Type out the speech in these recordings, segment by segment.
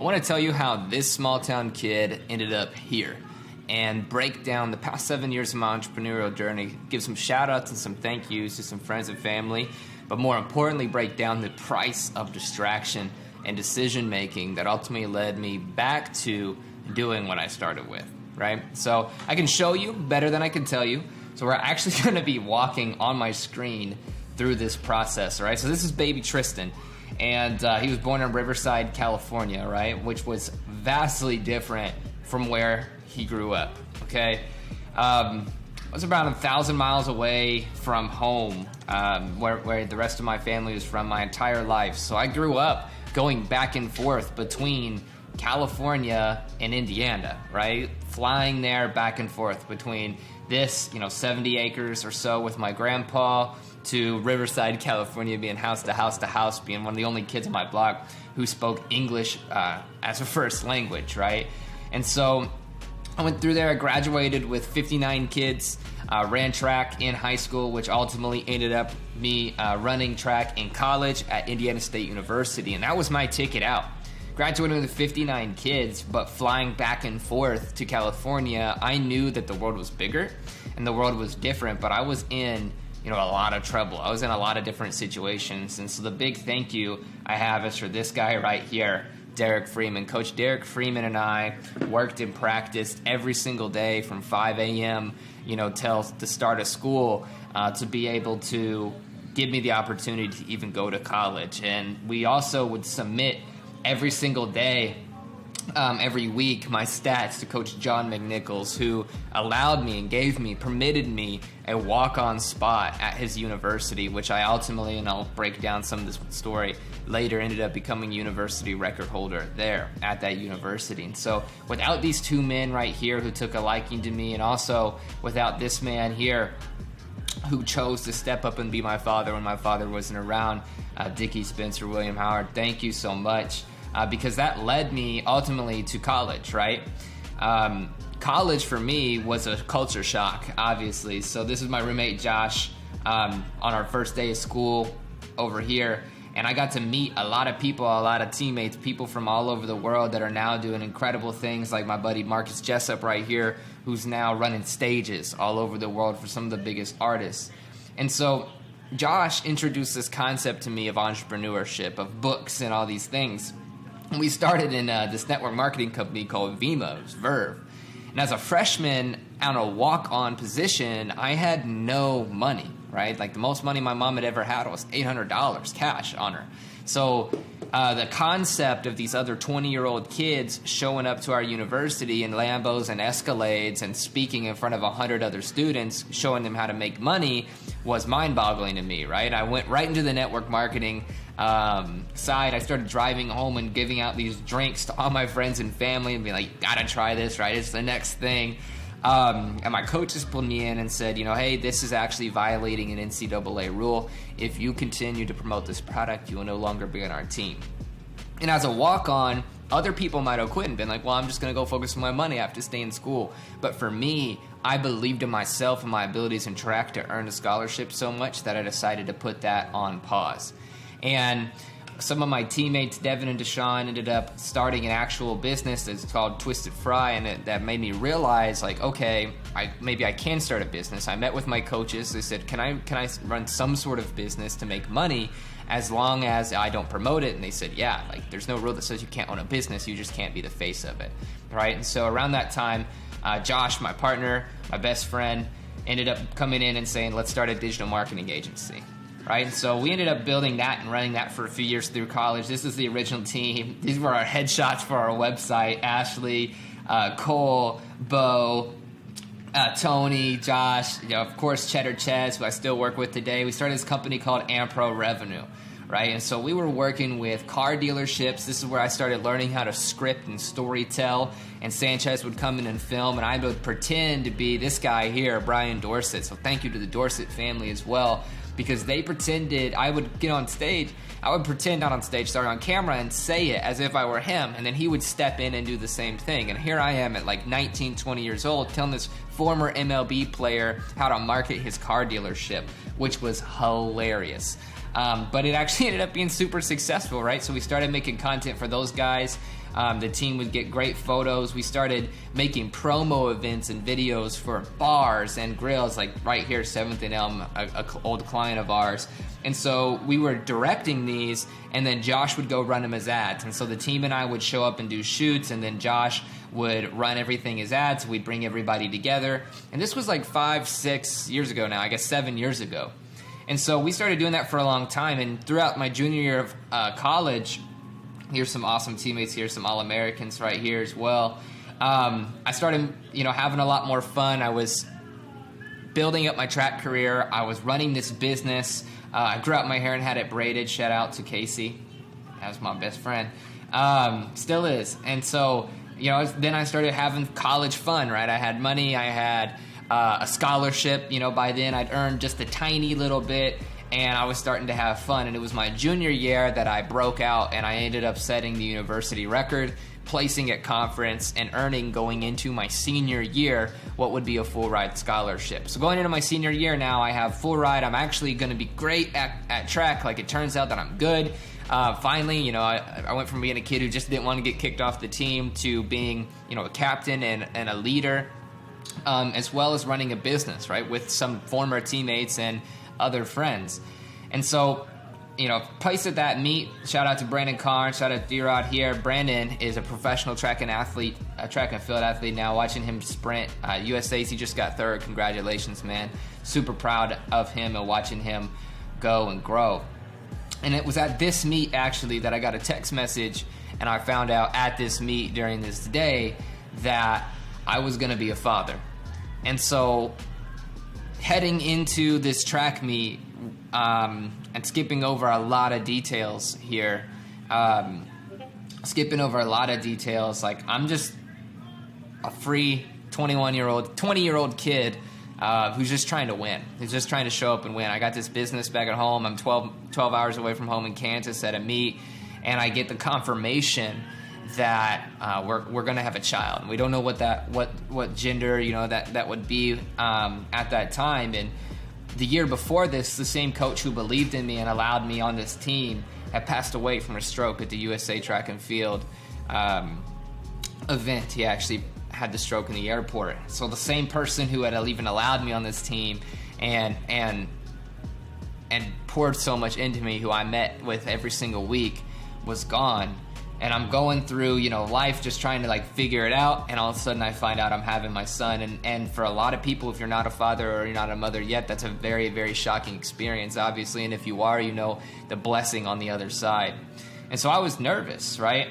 I want to tell you how this small town kid ended up here and break down the past 7 years of my entrepreneurial journey, give some shout outs and some thank yous to some friends and family, but more importantly, break down the price of distraction and decision making that ultimately led me back to doing what I started with, right? So I can show you better than I can tell you. So we're actually going to be walking on my screen through this process, right? So this is baby Tristan, and he was born in Riverside, California, right? Which was vastly different from where he grew up, okay? I was about 1,000 miles away from home, where the rest of my family was from my entire life. So I grew up going back and forth between California and Indiana, right? Flying there back and forth between this, 70 acres or so with my grandpa to Riverside, California, being house to house to house, being one of the only kids on my block who spoke English as a first language, right? And so I went through there. I graduated with 59 kids, ran track in high school, which ultimately ended up me running track in college at Indiana State University. And that was my ticket out. Graduating with 59 kids, but flying back and forth to California, I knew that the world was bigger and the world was different, but I was in a lot of trouble. I was in a lot of different situations. And so the big thank you I have is for this guy right here, Derek Freeman. Coach Derek Freeman and I worked and practiced every single day from 5 a.m., till the start of school to be able to give me the opportunity to even go to college. And we also would submit every single day, every week, my stats to Coach John McNichols, who allowed me and permitted me a walk-on spot at his university, which I ultimately, and I'll break down some of this story later, ended up becoming university record holder there at that university. And so without these two men right here who took a liking to me, and also without this man here who chose to step up and be my father when my father wasn't around, Dickie Spencer, William Howard, thank you so much. Because that led me ultimately to college, right? College for me was a culture shock, obviously. So this is my roommate, Josh, on our first day of school over here. And I got to meet a lot of people, a lot of teammates, people from all over the world that are now doing incredible things, like my buddy Marcus Jessup right here, who's now running stages all over the world for some of the biggest artists. And so Josh introduced this concept to me of entrepreneurship, of books and all these things. We started in this network marketing company called Verve. And as a freshman on a walk-on position, I had no money, right? Like the most money my mom had ever had was $800 cash on her. So the concept of these other 20-year-old kids showing up to our university in Lambos and Escalades and speaking in front of 100 other students, showing them how to make money, was mind-boggling to me, right? I went right into the network marketing side. I started driving home and giving out these drinks to all my friends and family and being like, gotta try this, right? It's the next thing. And my coaches pulled me in and said, hey, this is actually violating an NCAA rule. If you continue to promote this product, you will no longer be on our team. And as a walk-on, other people might have quit and been like, well, I'm just going to go focus on my money. I have to stay in school. But for me, I believed in myself and my abilities in track to earn a scholarship so much that I decided to put that on pause. And some of my teammates, Devin and Deshaun, ended up starting an actual business that's called Twisted Fry, and that made me realize, like, okay, maybe I can start a business. I met with my coaches. They said, can I run some sort of business to make money as long as I don't promote it? And they said, yeah, like there's no rule that says you can't own a business. You just can't be the face of it, right? And so around that time, Josh, my partner, my best friend, ended up coming in and saying, let's start a digital marketing agency. Right, so we ended up building that and running that for a few years through college. This is the original team. These were our headshots for our website. Ashley, Cole, Bo, Tony, Josh, of course, Cheddar Ches, who I still work with today. We started this company called Ampro Revenue, right? And so we were working with car dealerships. This is where I started learning how to script and story tell. And Sanchez would come in and film, and I would pretend to be this guy here, Brian Dorsett. So thank you to the Dorsett family as well, because they pretended I would get on stage. I would pretend not on stage, start on camera and say it as if I were him, and then he would step in and do the same thing. And here I am at like 19, 20 years old telling this former MLB player how to market his car dealership, which was hilarious. But it actually ended up being super successful, right? So we started making content for those guys. The team would get great photos. We started making promo events and videos for bars and grills, like right here, 7th and Elm, a old client of ours. And so we were directing these, and then Josh would go run them as ads. And so the team and I would show up and do shoots, and then Josh would run everything as ads. We'd bring everybody together. And this was like 5-6 years ago now, I guess 7 years ago. And so we started doing that for a long time. And throughout my junior year of college, here's some awesome teammates here, some All-Americans right here as well. I started, having a lot more fun. I was building up my track career. I was running this business. I grew out my hair and had it braided. Shout out to Casey. That was my best friend. Still is. And so, then I started having college fun, right? I had money. I had a scholarship. By then I'd earned just a tiny little bit, and I was starting to have fun. And it was my junior year that I broke out, and I ended up setting the university record, placing at conference, and earning, going into my senior year, what would be a full ride scholarship. So going into my senior year now, I have full ride. I'm actually going to be great at track. Like, it turns out that I'm good. Finally, I went from being a kid who just didn't want to get kicked off the team to being, a captain and a leader, as well as running a business, right, with some former teammates and other friends. And so, placed at that meet. Shout out to Brandon Carnes. Shout out to D-Rod here. Brandon is a professional track and field athlete now. Watching him sprint USA's, he just got third. Congratulations, man. Super proud of him and watching him go and grow. And it was at this meet, actually, that I got a text message, and I found out at this meet during this day that I was going to be a father. And so heading into this track meet, and skipping over a lot of details here, like, I'm just a free 20-year-old kid who's just trying to win. He's just trying to show up and win. I got this business back at home. I'm 12 hours away from home in Kansas at a meet, and I get the confirmation that we're going to have a child. And we don't know what gender that would be at that time. And the year before this, the same coach who believed in me and allowed me on this team had passed away from a stroke at the USA Track and Field event. He actually had the stroke in the airport. So the same person who had even allowed me on this team and poured so much into me, who I met with every single week, was gone. And I'm going through, life, just trying to figure it out. And all of a sudden I find out I'm having my son. And for a lot of people, if you're not a father or you're not a mother yet, that's a very, very shocking experience, obviously. And if you are, the blessing on the other side. And so I was nervous, right?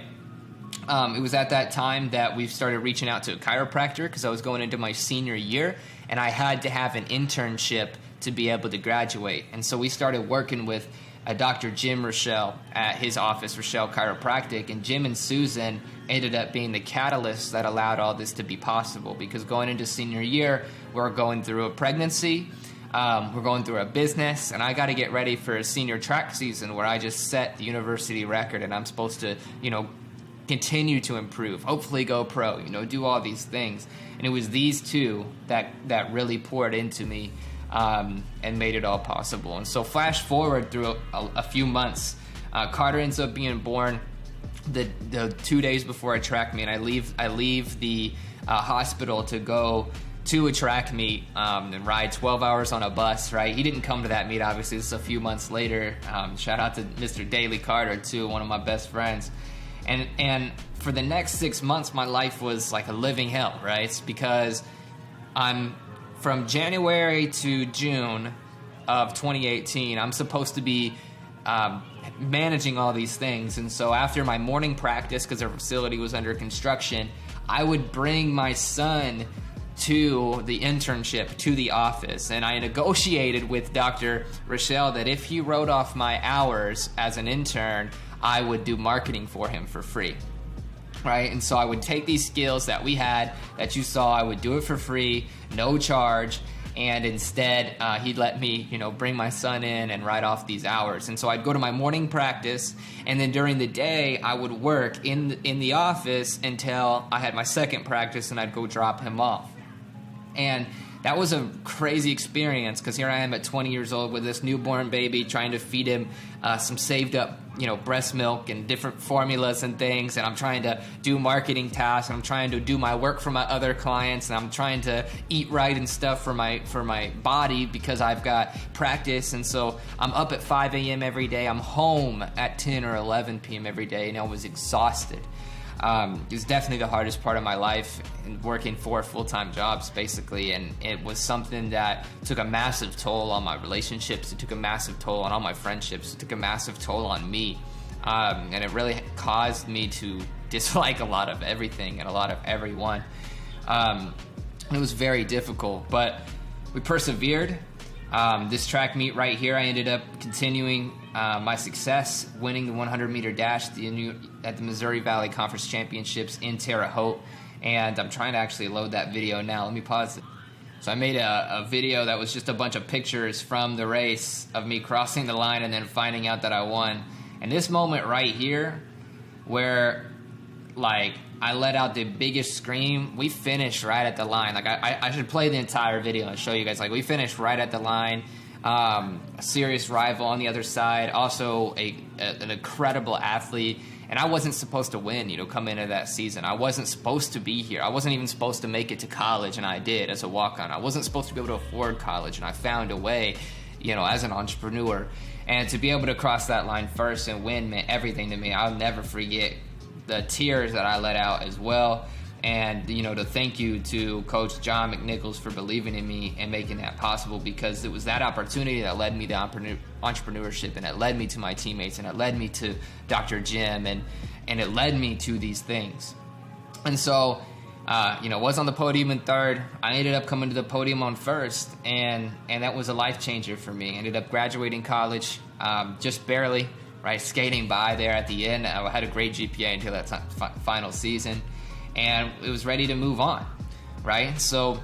It was at that time that we started reaching out to a chiropractor, because I was going into my senior year and I had to have an internship to be able to graduate. And so we started working with Dr. Jim Rochelle at his office, Rochelle Chiropractic, and Jim and Susan ended up being the catalyst that allowed all this to be possible, because going into senior year, we're going through a pregnancy, we're going through a business, and I got to get ready for a senior track season where I just set the university record, and I'm supposed to, continue to improve, hopefully go pro, do all these things. And it was these two that really poured into me and made it all possible. And so flash forward through a few months, Carter ends up being born the 2 days before a track meet. I leave the hospital to go to a track meet and ride 12 hours on a bus, right? He didn't come to that meet, obviously. This is a few months later. Shout out to Mr. Daly Carter, too, one of my best friends. And for the next 6 months, my life was like a living hell, right? It's because I'm from January to June of 2018, I'm supposed to be managing all these things. And so after my morning practice, because our facility was under construction, I would bring my son to the internship, to the office. And I negotiated with Dr. Rochelle that if he wrote off my hours as an intern, I would do marketing for him for free, right? And so I would take these skills that we had, that you saw, I would do it for free, no charge, and instead he'd let me, bring my son in and write off these hours. And so I'd go to my morning practice, and then during the day I would work in the office until I had my second practice, and I'd go drop him off. And that was a crazy experience, because here I am at 20 years old with this newborn baby, trying to feed him some saved up breast milk and different formulas and things, and I'm trying to do marketing tasks, and I'm trying to do my work for my other clients, and I'm trying to eat right and stuff for my body because I've got practice. And so I'm up at 5 a.m. every day. I'm home at 10 or 11 p.m. every day, and I was exhausted. It was definitely the hardest part of my life, working 4 full-time jobs basically, and it was something that took a massive toll on my relationships. It took a massive toll on all my friendships. It took a massive toll on me, and it really caused me to dislike a lot of everything and a lot of everyone. It was very difficult, but we persevered. This track meet right here, I ended up continuing my success, winning the 100-meter dash at the Missouri Valley Conference Championships in Terre Haute, and I'm trying to actually load that video now. Let me pause it. So I made a video that was just a bunch of pictures from the race of me crossing the line and then finding out that I won. And this moment right here, where I let out the biggest scream, we finished right at the line. I should play the entire video and show you guys. We finished right at the line. A serious rival on the other side, also an incredible athlete, and I wasn't supposed to win, come into that season. I wasn't supposed to be here. I wasn't even supposed to make it to college, and I did as a walk-on. I wasn't supposed to be able to afford college, and I found a way, as an entrepreneur. And to be able to cross that line first and win meant everything to me. I'll never forget the tears that I let out as well. And, to thank you to Coach John McNichols for believing in me and making that possible, because it was that opportunity that led me to entrepreneurship, and it led me to my teammates, and it led me to Dr. Jim, and it led me to these things. And so, was on the podium in third. I ended up coming to the podium on first, and that was a life changer for me. I ended up graduating college just barely, right, skating by there at the end. I had a great GPA until that final season. And it was ready to move on, right? So,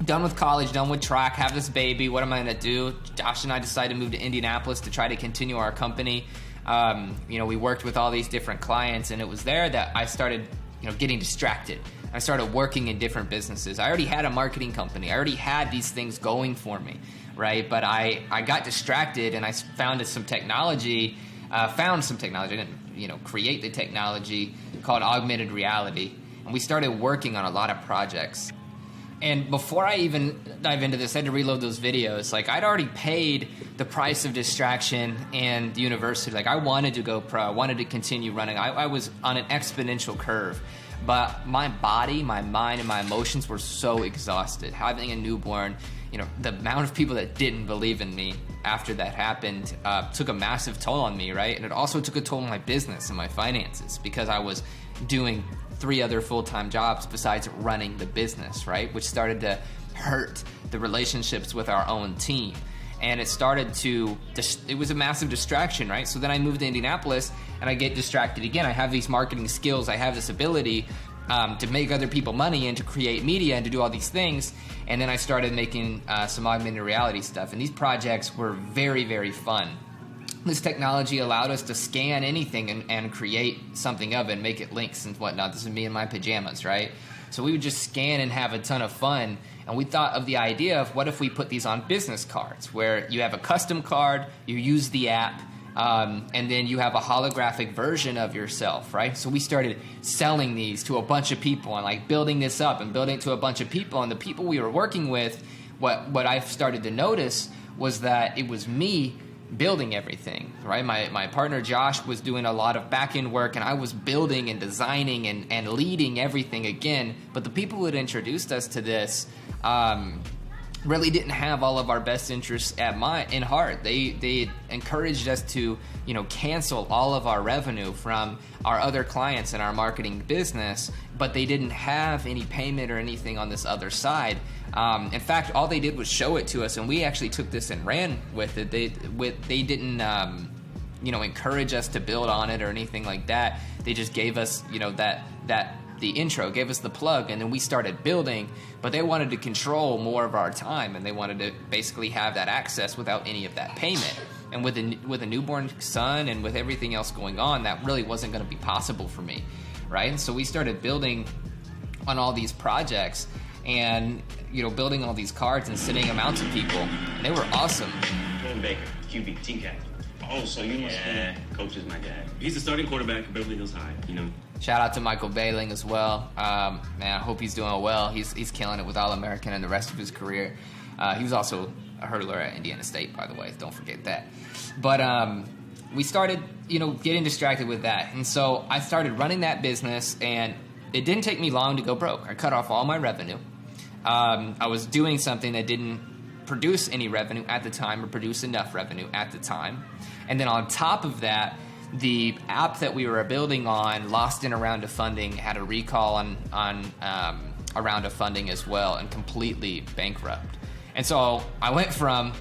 done with college, done with track, have this baby. What am I going to do? Josh and I decided to move to Indianapolis to try to continue our company. We worked with all these different clients, and it was there that I started, getting distracted. I started working in different businesses. I already had a marketing company. I already had these things going for me, right? But I got distracted, and I found some technology. I didn't, create the technology called augmented reality. And we started working on a lot of projects. And before I even dive into this, I had to reload those videos. I'd already paid the price of distraction and the university. I wanted to go pro. I wanted to continue running. I was on an exponential curve. But my body, my mind, and my emotions were so exhausted. Having a newborn, the amount of people that didn't believe in me after that happened took a massive toll on me, right? And it also took a toll on my business and my finances, because I was doing 3 other full-time jobs besides running the business, right? Which started to hurt the relationships with our own team. And it started it was a massive distraction, right? So then I moved to Indianapolis, and I get distracted again. I have these marketing skills. I have this ability to make other people money and to create media and to do all these things. And then I started making some augmented reality stuff. And these projects were very, very fun. This technology allowed us to scan anything and create something of it and make it links and whatnot. This is me in my pajamas, right? So we would just scan and have a ton of fun. And we thought of the idea of what if we put these on business cards, where you have a custom card, you use the app, and then you have a holographic version of yourself, right? So we started selling these to a bunch of people and building this up and building it to a bunch of people. And the people we were working with, what I started to notice was that it was me building everything, right? My partner Josh was doing a lot of back-end work, and I was building and designing and leading everything again. But the people who had introduced us to this really didn't have all of our best interests in heart. They encouraged us to, cancel all of our revenue from our other clients in our marketing business, but they didn't have any payment or anything on this other side. In fact, all they did was show it to us, and we actually took this and ran with it. They didn't, encourage us to build on it or anything like that. They just gave us, the intro, gave us the plug, and then we started building. But they wanted to control more of our time, and they wanted to basically have that access without any of that payment. And with a newborn son and with everything else going on, that really wasn't going to be possible for me, right? And so we started building on all these projects, and building all these cards and sending them out to people. And they were awesome. Ken Baker, QB, team captain. Oh, so you must be. Coach is my dad. He's the starting quarterback at Beverly Hills High, you know. Shout out to Michael Bailing as well. Man, I hope he's doing well. He's killing it with All-American and the rest of his career. He was also a hurdler at Indiana State, by the way. Don't forget that. But we started, getting distracted with that. And so I started running that business, and it didn't take me long to go broke. I cut off all my revenue. I was doing something that didn't produce any revenue at the time or produce enough revenue at the time. And then on top of that, the app that we were building on lost in a round of funding, had a recall on a round of funding as well, and completely bankrupt. And so I went from,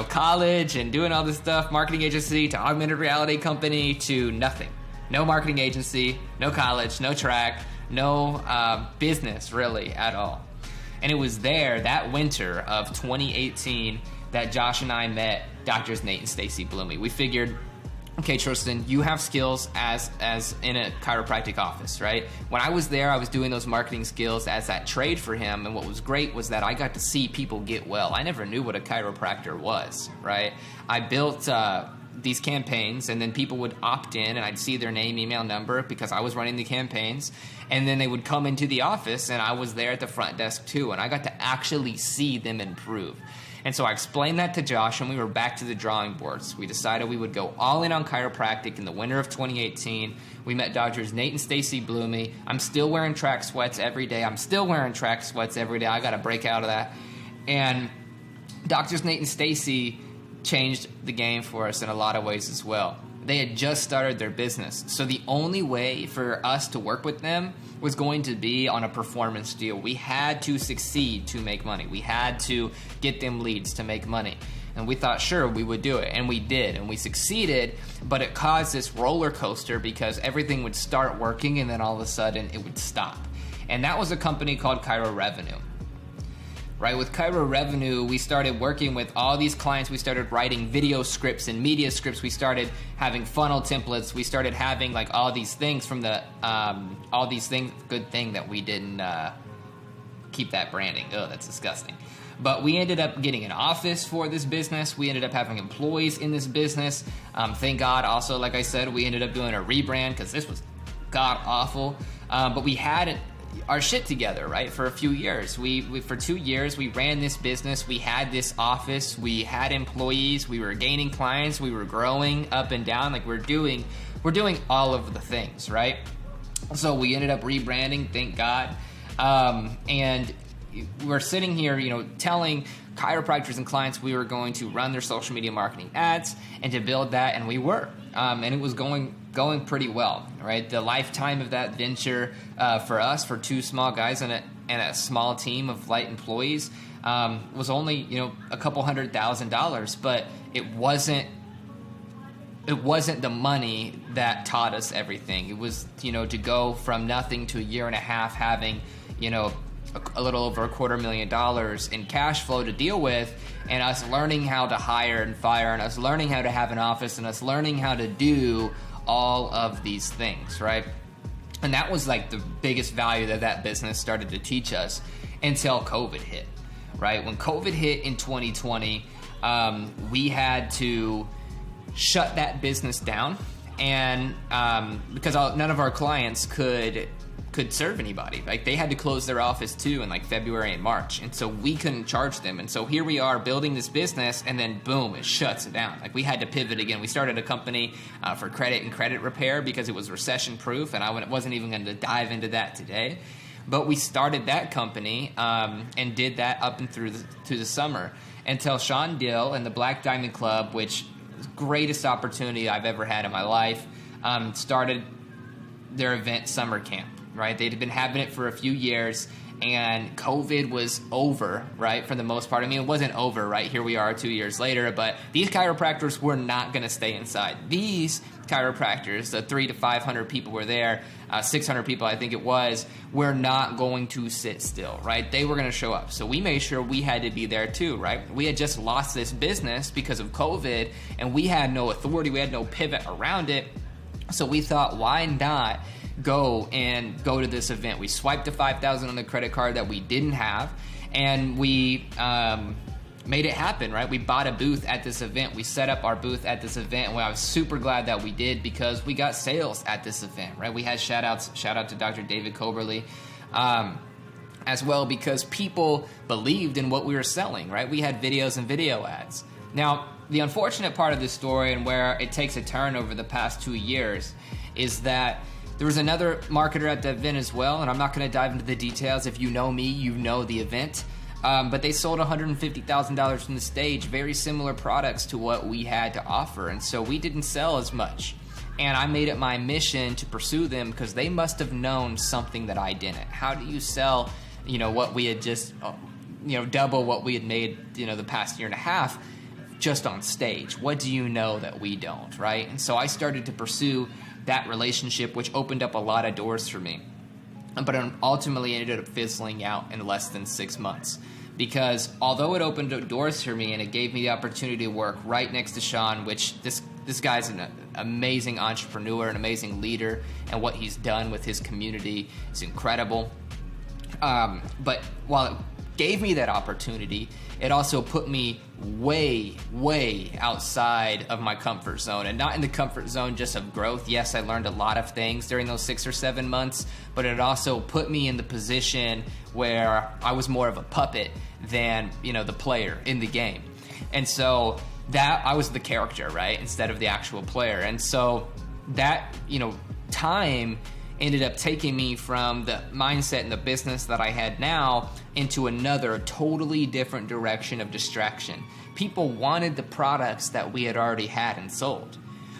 college and doing all this stuff, marketing agency, to augmented reality company, to nothing. No marketing agency, no college, no track, no business really at all. And it was there, that winter of 2018, that Josh and I met Doctors Nate and Stacy Blumey. We figured, okay, Tristan, you have skills as in a chiropractic office, right? When I was there, I was doing those marketing skills as that trade for him, and what was great was that I got to see people get well. I never knew what a chiropractor was, right? I built these campaigns, and then people would opt in, and I'd see their name, email, number, because I was running the campaigns, and then they would come into the office, and I was there at the front desk too, and I got to actually see them improve. And so I explained that to Josh, and we were back to the drawing boards. We decided we would go all in on chiropractic in the winter of 2018. We met Doctors Nate and Stacy Blumey. I'm still wearing track sweats every day. I got to break out of that. And Doctors Nate and Stacy changed the game for us in a lot of ways as well. They had just started their business, so the only way for us to work with them was going to be on a performance deal. We had to succeed to make money. We had to get them leads to make money. And we thought, sure, we would do it. And we did. And we succeeded, but it caused this roller coaster because everything would start working and then all of a sudden it would stop. And that was a company called Chiro Revenue. Right, with Chiro Revenue, we started working with all these clients. We started writing video scripts and media scripts. We started having funnel templates. We started having like all these things from the all these things. Good thing that we didn't keep that branding. Oh, that's disgusting. But we ended up getting an office for this business. We ended up having employees in this business. Thank God. Also, like I said, we ended up doing a rebrand because this was god awful. But we had our shit together, right? For a few years. We for 2 years, we ran this business. We had this office. We had employees. We were gaining clients. We were growing up and down. Like we're doing all of the things, right? So we ended up rebranding, thank God. And we're sitting here, telling chiropractors and clients we were going to run their social media marketing ads and to build that, and we were. And it was going pretty well, right? The lifetime of that venture for us, for two small guys and a small team of light employees, was only a couple $100,000, but it wasn't the money that taught us everything. It was to go from nothing to a year and a half having a little over $250,000 in cash flow to deal with, and us learning how to hire and fire, and us learning how to have an office, and us learning how to do all of these things, right? And that was like the biggest value that business started to teach us until COVID hit, right? When COVID hit in 2020, we had to shut that business down, and because none of our clients could serve anybody. Like they had to close their office too in like February and March, and so we couldn't charge them. And so here we are building this business, and then boom, it shuts it down. Like we had to pivot again. We started a company for credit and credit repair because it was recession proof, and I wasn't even going to dive into that today. But we started that company and did that up and through the summer until Sean Dill and the Black Diamond Club, which was the greatest opportunity I've ever had in my life, started their event summer camp. Right, they'd been having it for a few years, and COVID was over, right, for the most part. I mean, it wasn't over, right? Here we are 2 years later, but these chiropractors were not going to stay inside. These chiropractors, the 300 to 500 people were there, 600 people I think it was, were not going to sit still, right? They were going to show up. So we made sure we had to be there too, right? We had just lost this business because of COVID, and we had no authority. We had no pivot around it. So we thought, why not go to this event? We swiped the $5,000 on the credit card that we didn't have, and we made it happen, right? We bought a booth at this event. We set up our booth at this event, and I was super glad that we did because we got sales at this event, right? We had shout out to Dr. David Coberly, as well, because people believed in what we were selling, right? We had videos and video ads. Now, the unfortunate part of this story and where it takes a turn over the past 2 years is that there was another marketer at the event as well, and I'm not going to dive into the details. If you know me, you know the event. But they sold $150,000 from the stage, very similar products to what we had to offer, and so we didn't sell as much. And I made it my mission to pursue them because they must have known something that I didn't. How do you sell, what we had just, double what we had made, the past year and a half just on stage? What do you know that we don't, right? And so I started to pursue that relationship, which opened up a lot of doors for me. But ultimately ended up fizzling out in less than 6 months. Because although it opened up doors for me and it gave me the opportunity to work right next to Sean, which this guy's an amazing entrepreneur, an amazing leader, and what he's done with his community is incredible. But while it gave me that opportunity, it also put me way, way outside of my comfort zone, and not in the comfort zone just of growth. Yes, I learned a lot of things during those 6 or 7 months, but it also put me in the position where I was more of a puppet than, the player in the game. And so that I was the character, right, instead of the actual player. And so that, time ended up taking me from the mindset and the business that I had now into another totally different direction of distraction. People wanted the products that we had already had and sold,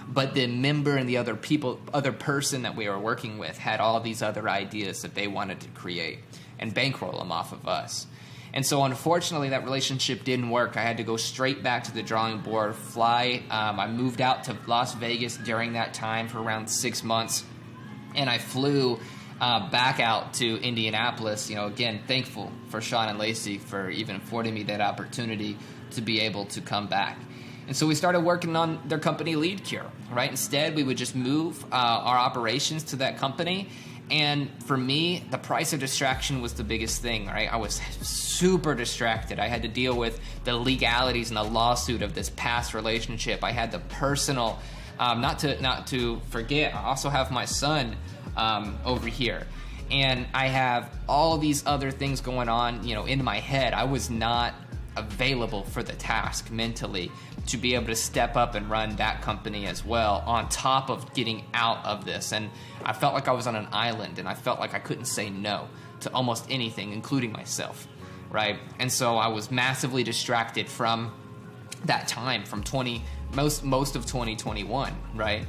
but the member and the other person that we were working with had all these other ideas that they wanted to create and bankroll them off of us. And so unfortunately that relationship didn't work. I had to go straight back to the drawing board, fly. I moved out to Las Vegas during that time for around 6 months. And I flew back out to Indianapolis, again, thankful for Sean and Lacey for even affording me that opportunity to be able to come back. And so we started working on their company, Lead Cure, right? Instead, we would just move our operations to that company. And for me, the price of distraction was the biggest thing, right? I was super distracted. I had to deal with the legalities and the lawsuit of this past relationship. I had the personal... Not to forget, I also have my son over here, and I have all these other things going on, in my head. I was not available for the task mentally to be able to step up and run that company as well, on top of getting out of this. And I felt like I was on an island, and I felt like I couldn't say no to almost anything, including myself, right? And so I was massively distracted from that time, from most of 2021, right?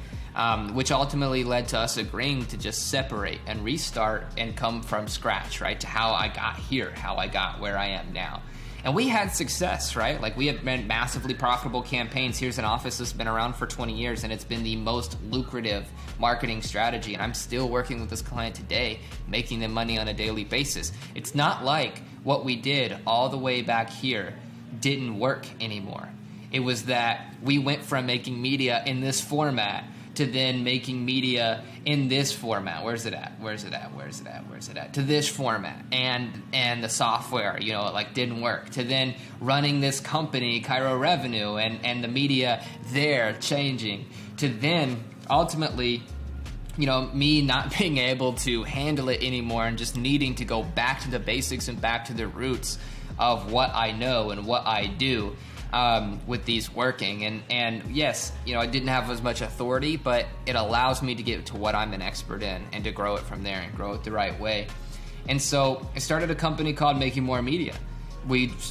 Which ultimately led to us agreeing to just separate and restart and come from scratch, right? To how I got here, how I got where I am now. And we had success, right? Like, we have been massively profitable campaigns. Here's an office that's been around for 20 years, and it's been the most lucrative marketing strategy. And I'm still working with this client today, making them money on a daily basis. It's not like what we did all the way back here didn't work anymore. It was that we went from making media in this format to then making media in this format. Where's it at? To this format. And the software, didn't work. To then running this company, Cairo Revenue, and the media there changing. To then ultimately, me not being able to handle it anymore and just needing to go back to the basics and back to the roots of what I know and what I do. With these working, and yes, I didn't have as much authority, but it allows me to get to what I'm an expert in and to grow it from there and grow it the right way. And so I started a company called Making More Media.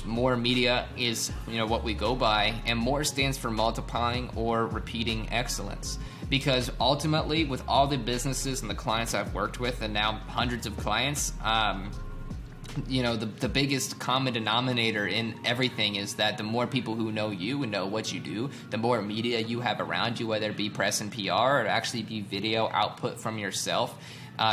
More media is what we go by, and more stands for multiplying or repeating excellence. Because ultimately, with all the businesses and the clients I've worked with, and now hundreds of clients, the biggest common denominator in everything is that the more people who know you and know what you do, the more media you have around you, whether it be press and PR or actually be video output from yourself,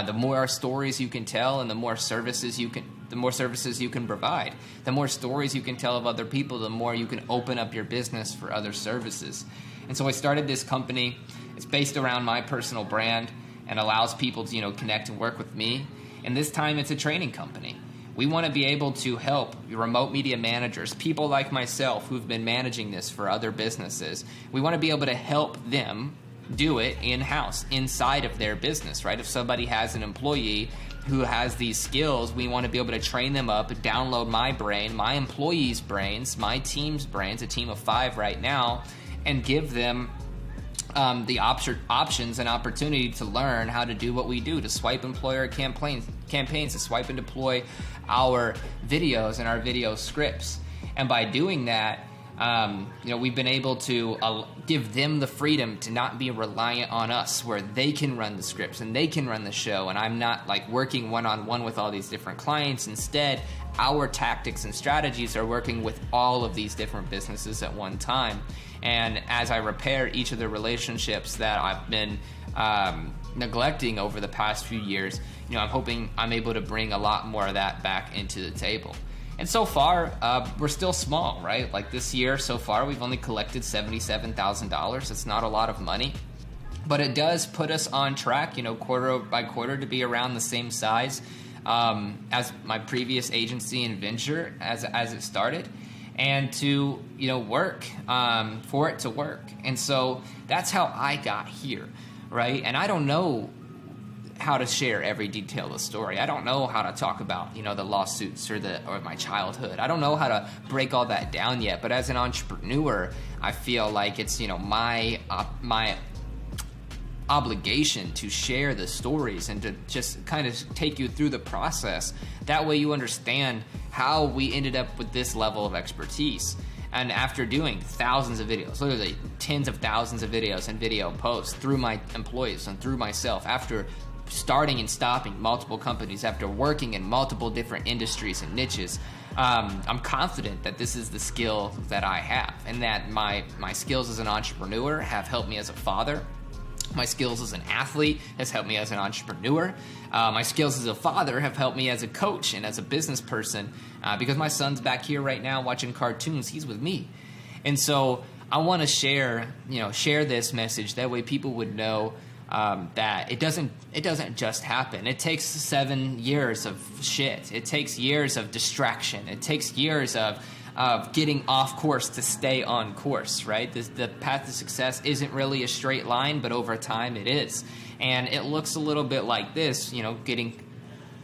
the more stories you can tell and the more services you can provide. The more stories you can tell of other people, the more you can open up your business for other services. And so I started this company. It's based around my personal brand and allows people to, connect and work with me. And this time it's a training company. We want to be able to help remote media managers, people like myself who've been managing this for other businesses. We want to be able to help them do it in-house, inside of their business, right? If somebody has an employee who has these skills, we want to be able to train them up, download my brain, my employees' brains, my team's brains, a team of 5 right now, and give them the options and opportunity to learn how to do what we do, to swipe employer campaigns, to swipe and deploy our videos and our video scripts. And by doing that, we've been able to give them the freedom to not be reliant on us, where they can run the scripts and they can run the show, and I'm not like working one-on-one with all these different clients. Instead, our tactics and strategies are working with all of these different businesses at one time. And as I repair each of the relationships that I've been neglecting over the past few years, I'm hoping I'm able to bring a lot more of that back into the table. And so far, we're still small, right? Like this year so far, we've only collected $77,000. It's not a lot of money, but it does put us on track, quarter by quarter, to be around the same size as my previous agency and venture as it started, and to work for it to work. And so that's how I got here, right? And I don't know how to share every detail of the story. I don't know how to talk about, the lawsuits or my childhood. I don't know how to break all that down yet. But as an entrepreneur, I feel like it's, my obligation to share the stories and to just kind of take you through the process. That way you understand how we ended up with this level of expertise. And after doing thousands of videos, literally tens of thousands of videos and video posts through my employees and through myself, after starting and stopping multiple companies, after working in multiple different industries and niches, I'm confident that this is the skill that I have, and that my skills as an entrepreneur have helped me as a father. My skills as an athlete has helped me as an entrepreneur. My skills as a father have helped me as a coach and as a business person, because my son's back here right now watching cartoons. He's with me. And so I want to share this message. That way people would know that it doesn't just happen. It takes 7 years of shit. It takes years of distraction. It takes years of getting off course to stay on course, right? The path to success isn't really a straight line, but over time it is. And it looks a little bit like this, getting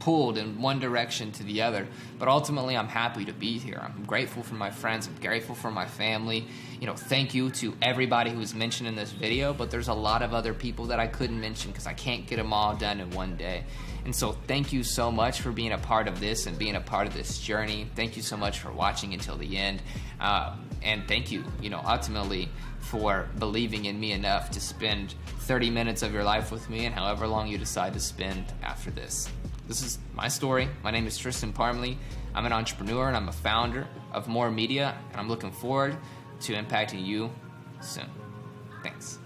pulled in one direction to the other. But ultimately, I'm happy to be here. I'm grateful for my friends. I'm grateful for my family. Thank you to everybody who was mentioned in this video, but there's a lot of other people that I couldn't mention because I can't get them all done in one day. And so thank you so much for being a part of this and being a part of this journey. Thank you so much for watching until the end. And thank you, ultimately, for believing in me enough to spend 30 minutes of your life with me, and however long you decide to spend after this. This is my story. My name is Tristan Parmley. I'm an entrepreneur and I'm a founder of More Media, and I'm looking forward to impacting you soon. Thanks.